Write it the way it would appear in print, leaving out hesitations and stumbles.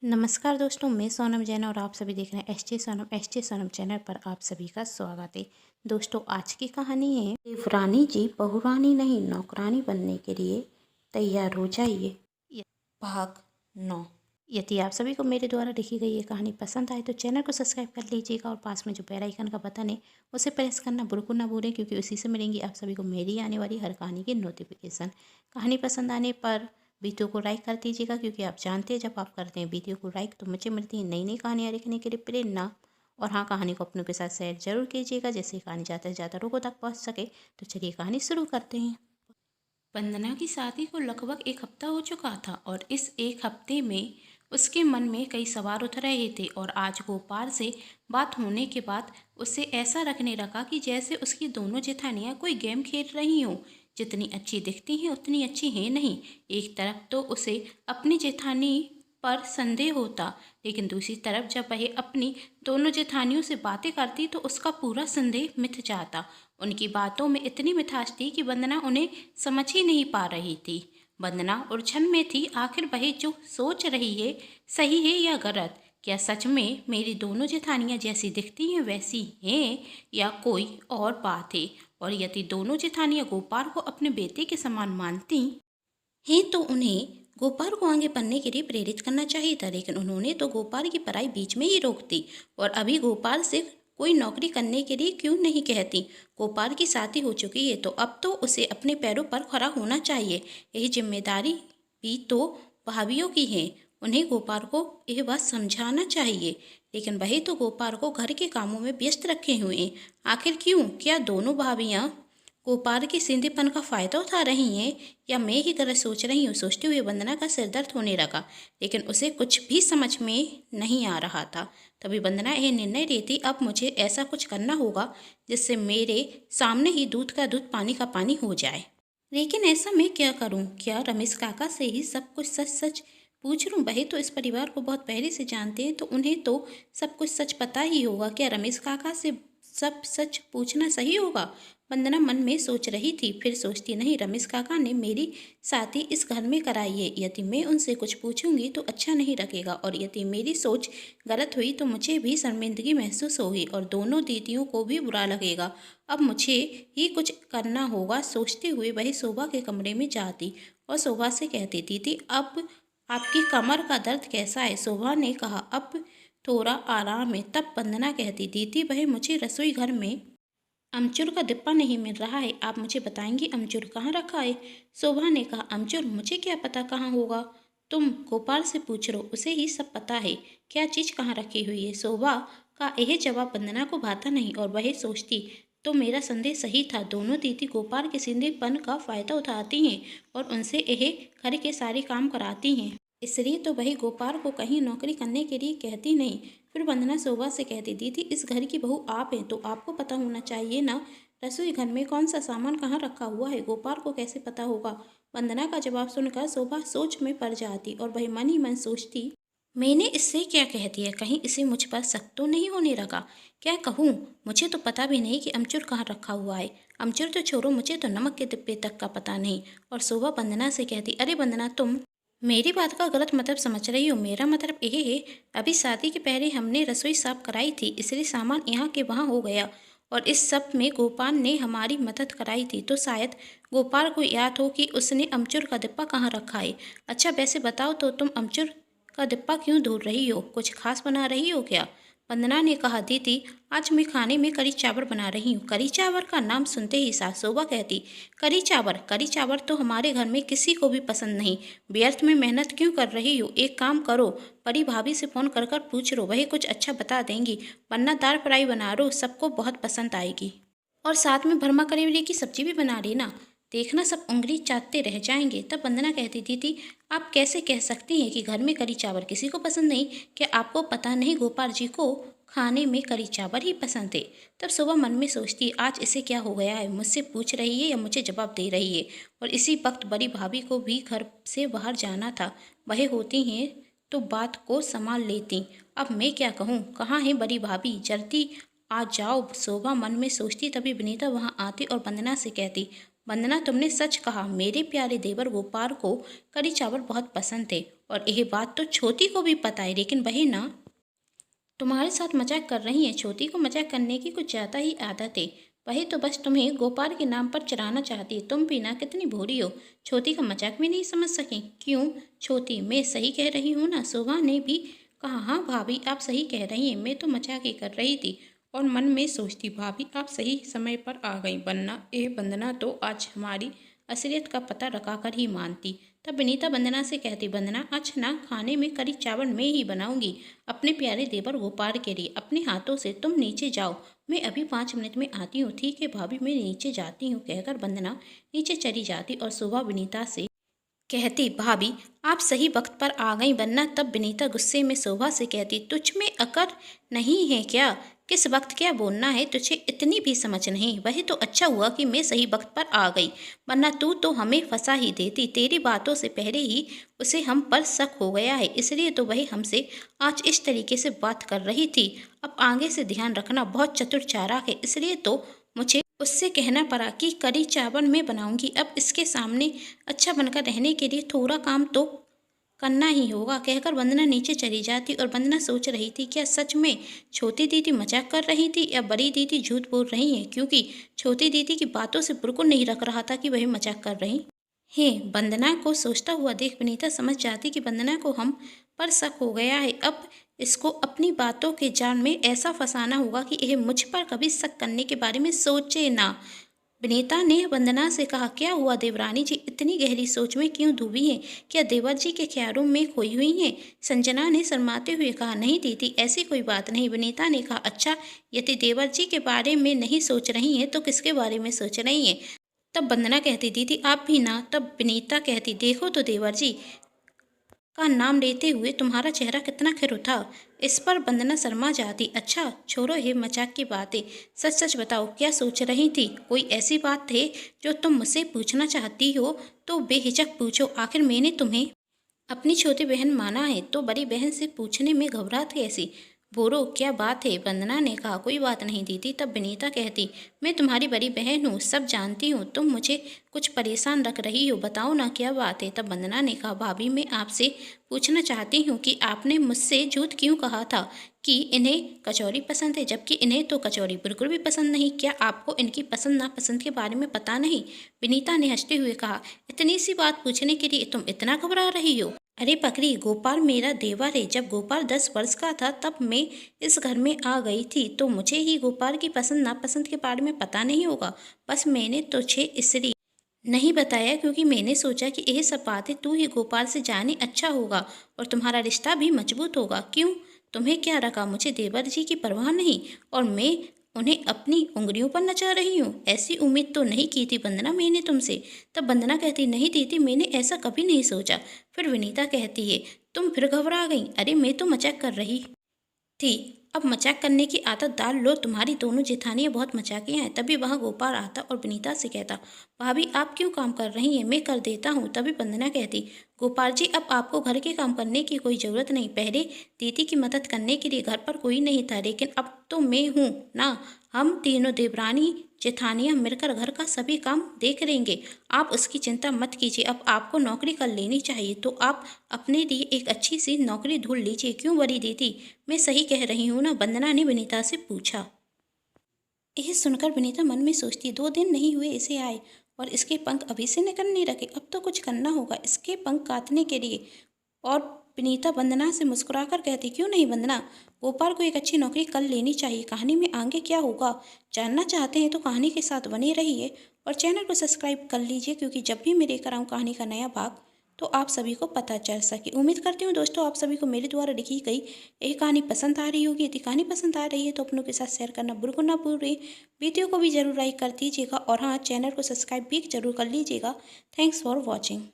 नमस्कार दोस्तों, मैं सोनम जैन और आप सभी देख रहे हैं एस टी सोनम चैनल पर आप सभी का स्वागत है। दोस्तों, आज की कहानी है देवरानी जी बहुरानी नहीं नौकरानी बनने के लिए तैयार हो जाइए। भाग 9। यदि आप सभी को मेरे द्वारा लिखी गई ये कहानी पसंद आए तो चैनल को सब्सक्राइब कर लीजिएगा और पास में जो बेल आइकन का बटन है उसे प्रेस करना बिल्कुल ना भूलें, क्योंकि उसी से मिलेंगी आप सभी को मेरी आने वाली हर कहानी की नोटिफिकेशन। कहानी पसंद आने पर वीडियो को लाइक कर दीजिएगा, क्योंकि आप जानते हैं जब आप करते हैं वीडियो को लाइक तो मुझे मिलती है नई नई कहानियाँ लिखने के लिए प्रेरणा। और हाँ, कहानी को अपनों के साथ शेयर जरूर कीजिएगा, जिससे कहानी ज़्यादा से ज़्यादा लोगों तक पहुँच सके। तो चलिए कहानी शुरू करते हैं। वंदना की शादी को लगभग एक हफ्ता हो चुका था और इस एक हफ्ते में उसके मन में कई सवाल उठ रहे थे। और आज गोपाल से बात होने के बाद उसे ऐसा लगने लगा कि जैसे उसकी दोनों जेठानियाँ कोई गेम खेल रही हों। जितनी अच्छी दिखती हैं उतनी अच्छी हैं नहीं। एक तरफ तो उसे अपनी जेठानी पर संदेह होता, लेकिन दूसरी तरफ जब वह अपनी दोनों जेठानियों से बातें करती तो उसका पूरा संदेह मिट जाता। उनकी बातों में इतनी मिठास थी कि वंदना उन्हें समझ ही नहीं पा रही थी। वंदना उलझन में थी, आखिर वह जो सोच रही है सही है या गलत। क्या सच में मेरी दोनों जेठानियाँ जैसी दिखती हैं वैसी हैं, या कोई और बात है। और यदि दोनों जेठानियाँ गोपाल को अपने बेटे के समान मानती हैं तो उन्हें गोपाल को आगे बढ़ने के लिए प्रेरित करना चाहिए था, लेकिन उन्होंने तो गोपाल की पढ़ाई बीच में ही रोक दी। और अभी गोपाल से कोई नौकरी करने के लिए क्यों नहीं कहती। गोपाल की शादी हो चुकी है तो अब तो उसे अपने पैरों पर खड़ा होना चाहिए। यही जिम्मेदारी भी तो भाभीियों की है, उन्हें गोपाल को यह बात समझाना चाहिए। लेकिन वही तो गोपाल को घर के कामों में व्यस्त रखे हुए हैं। आखिर क्यों? क्या दोनों भाभियाँ गोपाल के सीधेपन का फायदा उठा रही हैं, या मैं ही गलत सोच रही हूँ? सोचते हुए वंदना का सिर दर्द होने लगा, लेकिन उसे कुछ भी समझ में नहीं आ रहा था। तभी वंदना यह निर्णय लेती, अब मुझे ऐसा कुछ करना होगा जिससे मेरे सामने ही दूध का दूध पानी का पानी हो जाए। लेकिन ऐसा मैं क्या करूं? क्या रमेश काका से ही सब कुछ सच सच पूछ लूं? वही तो इस परिवार को बहुत पहले से जानते हैं, तो उन्हें तो सब कुछ सच पता ही होगा। क्या रमेश काका से सब सच पूछना सही होगा? वंदना मन में सोच रही थी, फिर सोचती, नहीं, रमेश काका ने मेरी शादी इस घर में कराई है। यदि मैं उनसे कुछ पूछूंगी तो अच्छा नहीं लगेगा, और यदि मेरी सोच गलत हुई तो मुझे भी शर्मिंदगी महसूस होगी और दोनों दीदियों को भी बुरा लगेगा। अब मुझे ही कुछ करना होगा। सोचते हुए वही शोभा के कमरे में जाती और शोभा से कहती, दीदी अब आपकी कमर का दर्द कैसा है? शोभा ने कहा, अब थोड़ा आराम है। तब वंदना कहती, दीदी वह मुझे रसोई घर में अमचूर का डिब्बा नहीं मिल रहा है, आप मुझे बताएंगी अमचूर कहाँ रखा है? शोभा ने कहा, अमचूर मुझे क्या पता कहाँ होगा, तुम गोपाल से पूछ लो, उसे ही सब पता है क्या चीज़ कहाँ रखी हुई है। शोभा का यह जवाब वंदना को भाता नहीं और वह सोचती, तो मेरा संदेह सही था। दोनों दीदी गोपाल के सीधेपन का फायदा उठाती हैं और उनसे यह घर के सारे काम कराती हैं, इसलिए तो वही गोपाल को कहीं नौकरी करने के लिए कहती नहीं। फिर वंदना शोभा से कहती, दीदी इस घर की बहू आप हैं तो आपको पता होना चाहिए ना, रसोई घर में कौन सा सामान कहाँ रखा हुआ है, गोपाल को कैसे पता होगा? वंदना का जवाब सुनकर शोभा सोच में पड़ जाती और वही मन ही मन सोचती, मैंने इससे क्या कह दिया? कहीं इसे मुझ पर शक तो नहीं होने लगा? क्या कहूँ, मुझे तो पता भी नहीं कि अमचूर कहाँ रखा हुआ है। अमचूर तो छोड़ो, मुझे तो नमक के डिब्बे तक का पता नहीं। और शोभा वंदना से कहती, अरे वंदना, तुम मेरी बात का गलत मतलब समझ रही हो। मेरा मतलब यह है, अभी शादी के पहले हमने रसोई साफ कराई थी, इसलिए सामान यहाँ के वहाँ हो गया और इस सब में गोपाल ने हमारी मदद कराई थी, तो शायद गोपाल को याद हो कि उसने अमचूर का डिब्बा कहाँ रखा है। अच्छा वैसे बताओ तो तुम अमचूर का डिब्बा क्यों ढूंढ रही हो? कुछ खास बना रही हो क्या? वंदना ने कहा, दीदी आज मैं खाने में करी चावल बना रही हूँ। करी चावल का नाम सुनते ही सास शोभा कहती, करी चावल? करी चावल तो हमारे घर में किसी को भी पसंद नहीं। व्यर्थ में मेहनत क्यों कर रही हो? एक काम करो, बड़ी भाभी से फ़ोन कर कर पूछ लो, वही कुछ अच्छा बता देंगी। वरना दाल फ्राई बना लो, सबको बहुत पसंद आएगी। और साथ में भरमा करेले की सब्जी भी बना लेना, देखना सब उंगली चाटते रह जाएंगे। तब वंदना कहती, दीदी आप कैसे कह सकती हैं कि घर में करी चावल किसी को पसंद नहीं? क्या आपको पता नहीं गोपाल जी को खाने में करी चावल ही पसंद है? तब सुबह मन में सोचती, आज इसे क्या हो गया है, मुझसे पूछ रही है या मुझे जवाब दे रही है? और इसी वक्त बड़ी भाभी को भी घर से बाहर जाना था, वह होती हैं तो बात को संभाल लेती। अब मैं क्या कहूँ, कहाँ है बड़ी भाभी, जल्दी आ जाओ, शोभा मन में सोचती। तभी विनीता वहाँ आती और वंदना से कहती, वंदना तुमने सच कहा, मेरे प्यारे देवर गोपाल को करी चावल बहुत पसंद थे और यह बात तो छोटी को भी पता है, लेकिन वही ना तुम्हारे साथ मजाक कर रही है। छोटी को मजाक करने की कुछ ज़्यादा ही आदत है। वही तो बस तुम्हें गोपाल के नाम पर चढ़ाना चाहती है। तुम भी ना कितनी भोली हो, छोटी का मजाक भी नहीं समझ सके। क्यों छोटी, मैं सही कह रही हूँ ना? शोभा ने भी कहा। हाँ भाभी, आप सही कह रही हैं, मैं तो मजाक ही कर रही थी। और मन में सोचती, भाभी आप सही समय पर आ गई, वरना ये वंदना तो आज हमारी असलियत का पता लगा कर ही मानती। तब विनीता वंदना से कहती, वंदना आज ना खाने में करी चावल मैं ही बनाऊंगी अपने प्यारे देवर गोपाल के लिए, अपने हाथों से। तुम नीचे जाओ, मैं अभी 5 मिनट में आती हूँ। ठीक है भाभी, मैं नीचे जाती हूँ, कहकर वंदना नीचे चली जाती और शोभा विनीता से कहती, भाभी आप सही वक्त पर आ गई। वरना तब विनीता गुस्से में शोभा से कहती, तुझ में अकल नहीं है क्या? किस वक्त क्या बोलना है, तुझे इतनी भी समझ नहीं? वही तो अच्छा हुआ कि मैं सही वक्त पर आ गई, वरना तू तो हमें फंसा ही देती। तेरी बातों से पहले ही उसे हम पर शक हो गया है, इसलिए तो वही हमसे आज इस तरीके से बात कर रही थी। अब आगे से ध्यान रखना, बहुत चतुर चालाक है, इसलिए तो मुझे उससे कहना पड़ा कि करी चावल मैं बनाऊंगी। अब इसके सामने अच्छा बनकर रहने के लिए थोड़ा काम तो करना ही होगा, कहकर वंदना नीचे चली जाती। और वंदना सोच रही थी, क्या सच में छोटी दीदी मजाक कर रही थी या बड़ी दीदी झूठ बोल रही हैं? क्योंकि छोटी दीदी की बातों से बिल्कुल नहीं रख रहा था कि वह मजाक कर रही हैं। वंदना को सोचता हुआ देख विनीता समझ जाती कि वंदना को हम पर शक हो गया है। अब इसको अपनी बातों के जाल में ऐसा फंसाना होगा कि यह मुझ पर कभी शक करने के बारे में सोचे ना। विनीता ने वंदना से कहा, क्या हुआ देवरानी जी, इतनी गहरी सोच में क्यों डूबी हैं? क्या देवर जी के ख्यालों में खोई हुई हैं? संजना ने शर्माते हुए कहा, नहीं दीदी ऐसी कोई बात नहीं। विनीता ने कहा, अच्छा यदि देवर जी के बारे में नहीं सोच रही हैं तो किसके बारे में सोच रही हैं? तब वंदना कहती, दीदी आप भी ना। तब विनीता कहती, देखो तो देवर जी का नाम लेते हुए तुम्हारा चेहरा कितना खिल उठा। इस पर वंदना शर्मा जाती। अच्छा छोड़ो ये मजाक की बातें, सच सच बताओ क्या सोच रही थी? कोई ऐसी बात है जो तुम मुझसे पूछना चाहती हो तो बेहिचक पूछो। आखिर मैंने तुम्हें अपनी छोटी बहन माना है तो बड़ी बहन से पूछने में घबराहट कैसी? बोलो क्या बात है? वंदना ने कहा, कोई बात नहीं दीदी। तब विनीता कहती, मैं तुम्हारी बड़ी बहन हूँ, सब जानती हूँ। तुम मुझे कुछ परेशान रख रही हो, बताओ ना क्या बात है? तब वंदना ने कहा, भाभी मैं आपसे पूछना चाहती हूँ कि आपने मुझसे झूठ क्यों कहा था कि इन्हें कचौरी पसंद है, जबकि इन्हें तो कचौरी बिल्कुल भी पसंद नहीं। क्या आपको इनकी पसंद नापसंद के बारे में पता नहीं? विनीता ने हंसते हुए कहा, इतनी सी बात पूछने के लिए तुम इतना घबरा रही हो? अरे पकड़ी, गोपाल मेरा देवर है। जब गोपाल 10 वर्ष का था तब मैं इस घर में आ गई थी, तो मुझे ही गोपाल की पसंद नापसंद के बारे में पता नहीं होगा? बस मैंने तुझे इसलिए नहीं बताया क्योंकि मैंने सोचा कि यह सब बातें तू ही गोपाल से जाने अच्छा होगा और तुम्हारा रिश्ता भी मजबूत होगा। क्यों, तुम्हें क्या रखा मुझे देवर जी की परवाह नहीं और मैं उन्हें अपनी उंगलियों पर नचा रही हूँ? ऐसी उम्मीद तो नहीं की थी वंदना मैंने तुमसे। तब वंदना कहती, नहीं दीदी मैंने ऐसा कभी नहीं सोचा। फिर विनीता कहती है, तुम फिर घबरा गई? अरे मैं तो मजाक कर रही थी, अब मजाक करने की आदत डाल लो। तुम्हारी दोनों जेठानियाँ बहुत मजाकियाँ हैं। तभी वहाँ गोपाल आता और विनीता से कहता, भाभी आप क्यों काम कर रही हैं, मैं कर देता हूँ। तभी वंदना कहती, गोपाल जी अब आपको घर के काम करने की कोई ज़रूरत नहीं। पहले दीदी की मदद करने के लिए घर पर कोई नहीं था, लेकिन अब तो मैं हूँ ना। हम तीनों देवरानी जेठानियाँ मिलकर घर का सभी काम देख लेंगे, आप उसकी चिंता मत कीजिए। अब आपको नौकरी कर लेनी चाहिए तो आप अपने लिए एक अच्छी सी नौकरी ढूंढ लीजिए। क्यों बड़ी दीदी, मैं सही कह रही हूँ ना? वंदना ने विनीता से पूछा। यह सुनकर विनीता मन में सोचती, 2 दिन नहीं हुए इसे आए और इसके पंख अभी से निकल नहीं रखे। अब तो कुछ करना होगा इसके पंख काटने के लिए। और विनीता वंदना से मुस्कुराकर कहती, क्यों नहीं वंदना, गोपाल को एक अच्छी नौकरी कर लेनी चाहिए। कहानी में आगे क्या होगा जानना चाहते हैं तो कहानी के साथ बने रहिए और चैनल को सब्सक्राइब कर लीजिए, क्योंकि जब भी मैं लेकर आऊँ कहानी का नया भाग तो आप सभी को पता चल सके। उम्मीद करती हूँ दोस्तों आप सभी को मेरे द्वारा लिखी गई यह कहानी पसंद आ रही होगी। यदि कहानी पसंद आ रही है तो अपनों के साथ शेयर करना बिल्कुल ना भूलिए। वीडियो को भी जरूर लाइक कर दीजिएगा और हाँ, चैनल को सब्सक्राइब भी जरूर कर लीजिएगा। Thanks for watching.